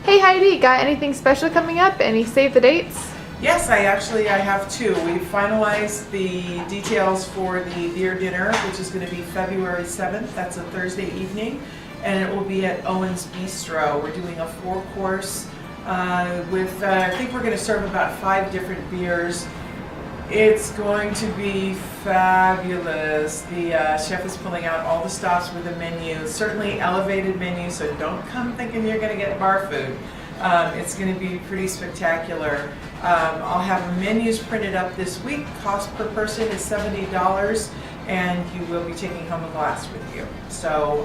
Hey Heidi, got anything special coming up? Any save the dates? Yes, I have two. We finalized the details for the beer dinner, which is going to be February 7th. That's a Thursday evening, and it will be at Owen's Bistro. We're doing a 4-course with, I think we're going to serve about 5 different beers. It's going to be fabulous. The chef is pulling out all the stops with the menu, certainly elevated menu, so don't come thinking you're going to get bar food. It's going to be pretty spectacular. I'll have menus printed up this week. Cost per person is $70, and you will be taking home a glass with you. So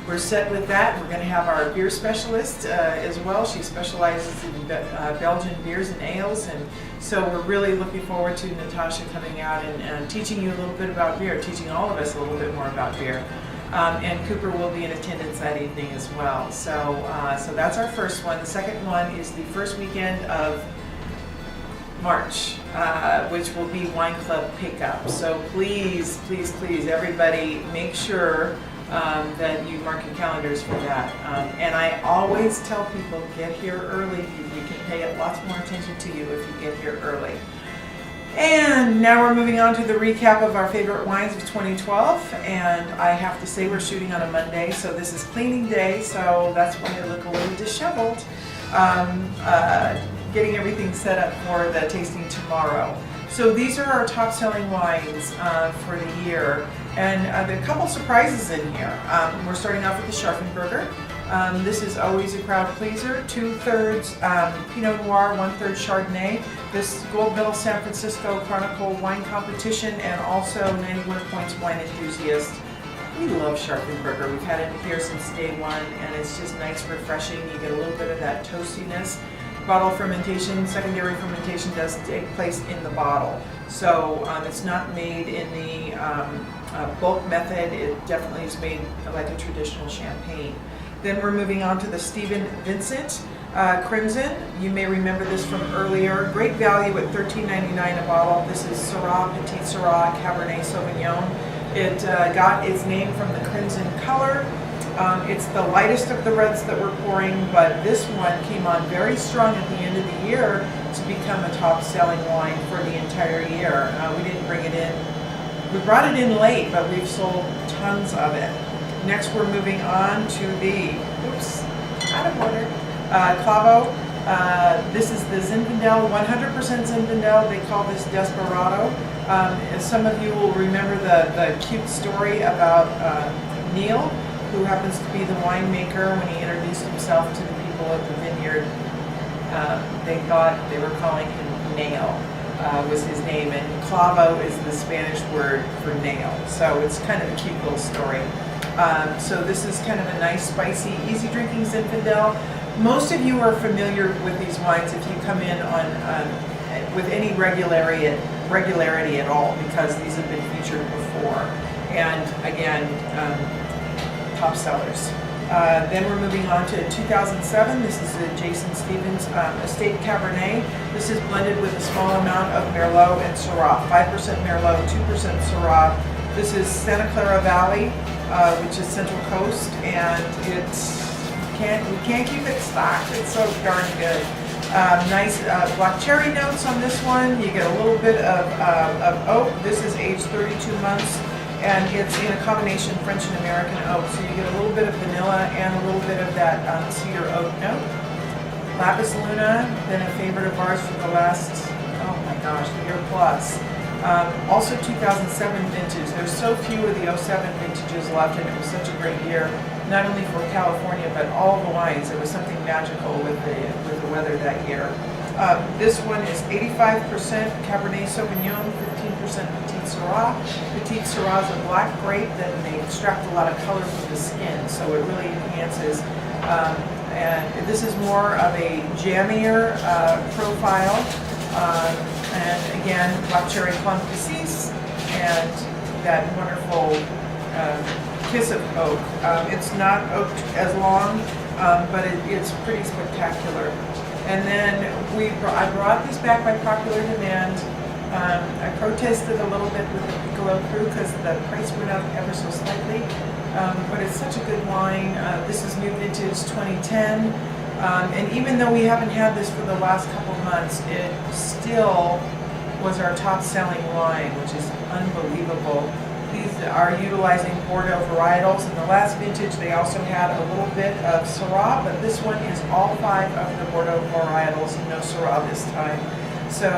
we're set with that. We're going to have our beer specialist as well. She specializes in Belgian beers and ales, and so we're really looking forward to Natasha coming out and teaching you a little bit about beer, teaching all of us a little bit more about beer. And Cooper will be in attendance that evening as well. So that's our first one. The second one is the first weekend of March, which will be Wine Club Pickup. So please, please, please, everybody, make sure that you mark your calendars for that. And I always tell people, get here early. We can pay lots more attention to you if you get here early. And now we're moving on to the recap of our favorite wines of 2012, and I have to say we're shooting on a Monday, so this is cleaning day, so that's why I look a little disheveled. Getting everything set up for the tasting tomorrow. So these are our top selling wines for the year, and there are a couple surprises in here. We're starting off with the Scharfenberger. This is always a crowd pleaser, 2/3 Pinot Noir, 1/3 Chardonnay. This gold medal San Francisco Chronicle wine competition, and also 91 points wine enthusiast. We love Scharfenberger. We've had it here since day one, and it's just nice, refreshing. You get a little bit of that toastiness. Bottle fermentation, secondary fermentation does take place in the bottle. So it's not made in the bulk method. It definitely is made like a traditional champagne. Then we're moving on to the Stephen Vincent Crimson. You may remember this from earlier. Great value at $13.99 a bottle. This is Syrah, Petit Syrah, Cabernet Sauvignon. It got its name from the crimson color. It's the lightest of the reds that we're pouring, but this one came on very strong at the end of the year to become a top-selling wine for the entire year. We didn't bring it in. We brought it in late, but we've sold tons of it. Next, we're moving on to the, out of order, Clavo. This is the Zinfandel, 100% Zinfandel. They call this Desperado. Some of you will remember the cute story about Neil, who happens to be the winemaker. When he introduced himself to the people at the vineyard, they thought they were calling him Nail, was his name, and clavo is the Spanish word for nail. So it's kind of a cute little story. So this is kind of a nice, spicy, easy drinking Zinfandel. Most of you are familiar with these wines if you come in on with any regularity at all, because these have been featured before. And again, top sellers. Then we're moving on to 2007. This is the Jason Stevens Estate Cabernet. This is blended with a small amount of Merlot and Syrah. 5% Merlot, 2% Syrah. This is Santa Clara Valley, which is Central Coast, and we can't keep it stocked. It's so darn good. Nice black cherry notes on this one. You get a little bit of oak. This is aged 32 months. And it's in a combination French and American oak, so you get a little bit of vanilla and a little bit of that cedar oak note. Lapis Luna, been a favorite of ours for the last, oh my gosh, year plus. Also 2007 vintage. There's so few of the 07 vintages left, and it was such a great year, not only for California, but all the wines. There was something magical with the weather that year. This one is 85% Cabernet Sauvignon, 15% Petit Syrah. Petit Syrah is a black grape that they extract a lot of color from the skin, so it really enhances. And this is more of a jammier profile. And again, black cherry plum cassis and that wonderful kiss of oak. It's not oak as long, but it's pretty spectacular. And then I brought this back by popular demand. I protested a little bit with the Piccolo Crew because the price went up ever so slightly, but it's such a good wine. This is new vintage 2010. And even though we haven't had this for the last couple months, it still was our top selling wine, which is unbelievable. These are utilizing Bordeaux varietals. In the last vintage, they also had a little bit of Syrah, but this one is all 5 of the Bordeaux varietals and no Syrah this time. So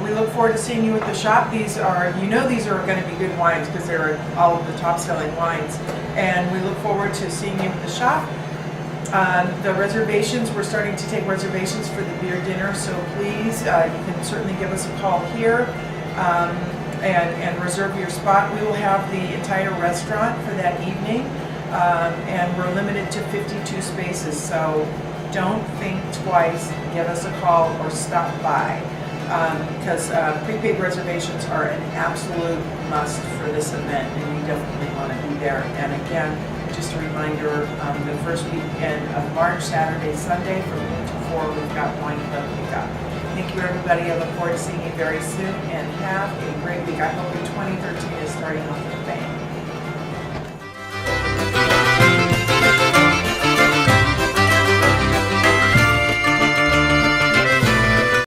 we look forward to seeing you at the shop. These are, these are going to be good wines because they're all of the top selling wines. And we look forward to seeing you at the shop. The reservations, we're starting to take reservations for the beer dinner, so please, you can certainly give us a call here and reserve your spot. We will have the entire restaurant for that evening, and we're limited to 52 spaces, so don't think twice, give us a call or stop by, because prepaid reservations are an absolute must for this event, and you definitely want to be there. And again, just a reminder, the first weekend of March, Saturday, Sunday, from noon to 4, we've got wine club pickup. Thank you, everybody. I look forward to seeing you very soon, and have a great week. I hope your 2013 is starting off with a bang.